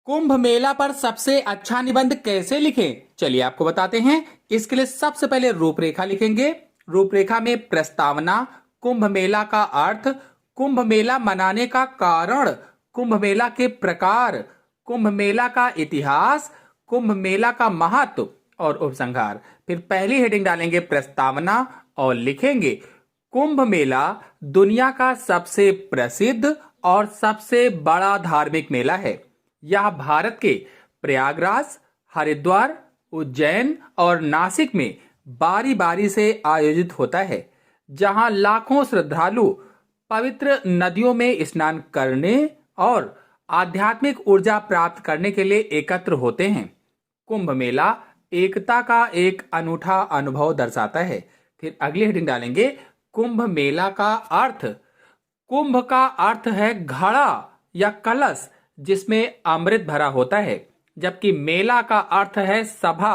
कुंभ मेला पर सबसे अच्छा निबंध कैसे लिखें, चलिए आपको बताते हैं। इसके लिए सबसे पहले रूपरेखा लिखेंगे। रूपरेखा में प्रस्तावना, कुंभ मेला का अर्थ, कुंभ मेला मनाने का कारण, कुंभ मेला के प्रकार, कुंभ मेला का इतिहास, कुंभ मेला का महत्व और उपसंहार। फिर पहली हेडिंग डालेंगे प्रस्तावना और लिखेंगे कुंभ मेला दुनिया का सबसे प्रसिद्ध और सबसे बड़ा धार्मिक मेला है। यह भारत के प्रयागराज, हरिद्वार, उज्जैन और नासिक में बारी बारी से आयोजित होता है, जहां लाखों श्रद्धालु पवित्र नदियों में स्नान करने और आध्यात्मिक ऊर्जा प्राप्त करने के लिए एकत्र होते हैं। कुंभ मेला एकता का एक अनूठा अनुभव दर्शाता है। फिर अगली हेडिंग डालेंगे कुंभ मेला का अर्थ। कुंभ का अर्थ है घड़ा या कलश जिसमें अमृत भरा होता है, जबकि मेला का अर्थ है सभा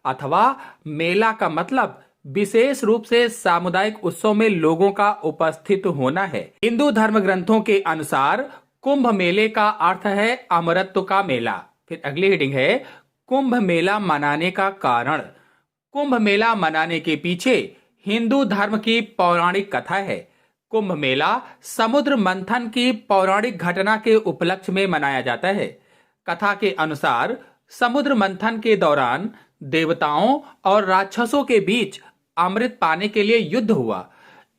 अथवा मेला का मतलब विशेष रूप से सामुदायिक उत्सव में लोगों का उपस्थित होना है। हिंदू धर्म ग्रंथों के अनुसार कुंभ मेले का अर्थ है अमरत्व का मेला। फिर अगली हेडिंग है कुंभ मेला मनाने का कारण। कुंभ मेला मनाने के पीछे हिंदू धर्म की पौराणिक कथा है। कुंभ मेला समुद्र मंथन की पौराणिक घटना के उपलक्ष्य में मनाया जाता है। कथा के अनुसार समुद्र मंथन के दौरान देवताओं और राक्षसों के बीच अमृत पाने के लिए युद्ध हुआ।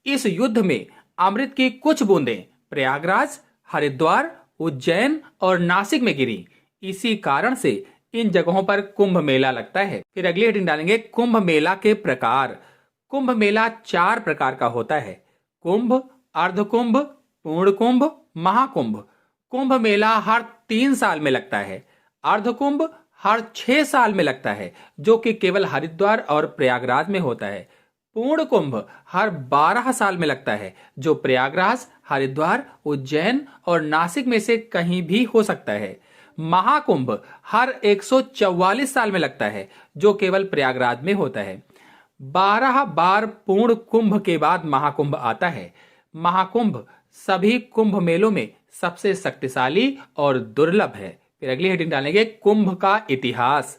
इस युद्ध में अमृत की कुछ बूंदें प्रयागराज, हरिद्वार, उज्जैन और नासिक में गिरी। इसी कारण से इन जगहों पर कुंभ मेला लगता है। फिर अगली हेडिंग डालेंगे कुंभ मेला के प्रकार। कुंभ मेला 4 प्रकार का होता है: कुंभ, अर्धकुंभ, पूर्ण कुंभ, महाकुंभ। कुंभ मेला हर 3 साल में लगता है। अर्धकुंभ हर 6 साल में लगता है, जो कि केवल हरिद्वार और प्रयागराज में होता है। पूर्ण कुंभ हर 12 साल में लगता है, जो प्रयागराज, हरिद्वार, उज्जैन और नासिक में से कहीं भी हो सकता है। महाकुंभ हर 144 साल में लगता है, जो केवल प्रयागराज में होता है। 12 बार पूर्ण कुंभ के बाद महाकुंभ आता है। महाकुंभ सभी कुंभ मेलों में सबसे शक्तिशाली और दुर्लभ है। फिर अगली हेडिंग डालेंगे कुंभ का इतिहास।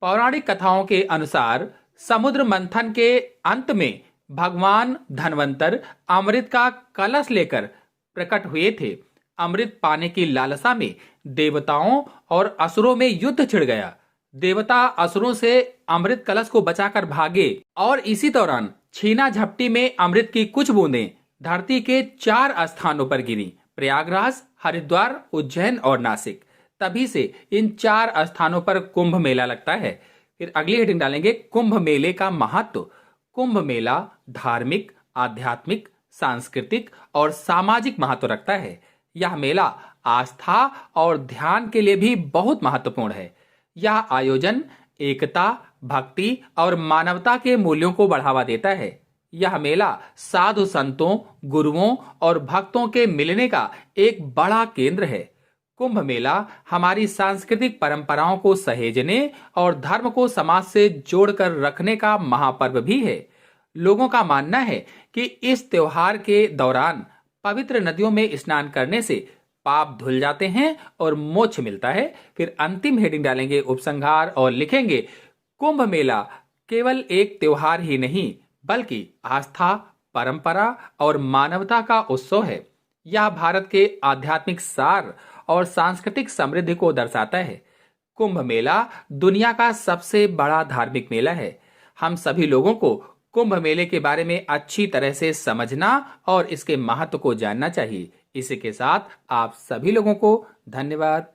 पौराणिक कथाओं के अनुसार समुद्र मंथन के अंत में भगवान धन्वंतर अमृत का कलश लेकर प्रकट हुए थे। अमृत पाने की लालसा में देवताओं और असुरों में युद्ध छिड़ गया। देवता असुरों से अमृत कलश को बचाकर भागे और इसी दौरान छीना झपटी में अमृत की कुछ बूंदें धरती के 4 स्थानों पर गिरी: प्रयागराज, हरिद्वार, उज्जैन और नासिक। तभी से इन 4 स्थानों पर कुंभ मेला लगता है। फिर अगली हेडिंग डालेंगे कुंभ मेले का महत्व। कुंभ मेला धार्मिक, आध्यात्मिक, सांस्कृतिक और सामाजिक महत्व रखता है। यह मेला आस्था और ध्यान के लिए भी बहुत महत्वपूर्ण है। यह आयोजन एकता, भक्ति और मानवता के मूल्यों को बढ़ावा देता है। यह मेला साधु संतों, गुरुओं और भक्तों के मिलने का एक बड़ा केंद्र है। कुंभ मेला हमारी सांस्कृतिक परंपराओं को सहेजने और धर्म को समाज से जोड़कर रखने का महापर्व भी है। लोगों का मानना है कि इस त्योहार के दौरान पवित्र नदियों में स्नान करने से पाप धुल जाते हैं और मोक्ष मिलता है। फिर अंतिम हेडिंग डालेंगे उपसंहार और लिखेंगे कुंभ मेला केवल एक त्योहार ही नहीं, बल्कि आस्था, परंपरा और मानवता का उत्सव है। यह भारत के आध्यात्मिक सार और सांस्कृतिक समृद्धि को दर्शाता है। कुंभ मेला दुनिया का सबसे बड़ा धार्मिक मेला है। हम सभी लोगों को कुंभ मेले के बारे में अच्छी तरह से समझना और इसके महत्व को जानना चाहिए। इसी के साथ आप सभी लोगों को धन्यवाद।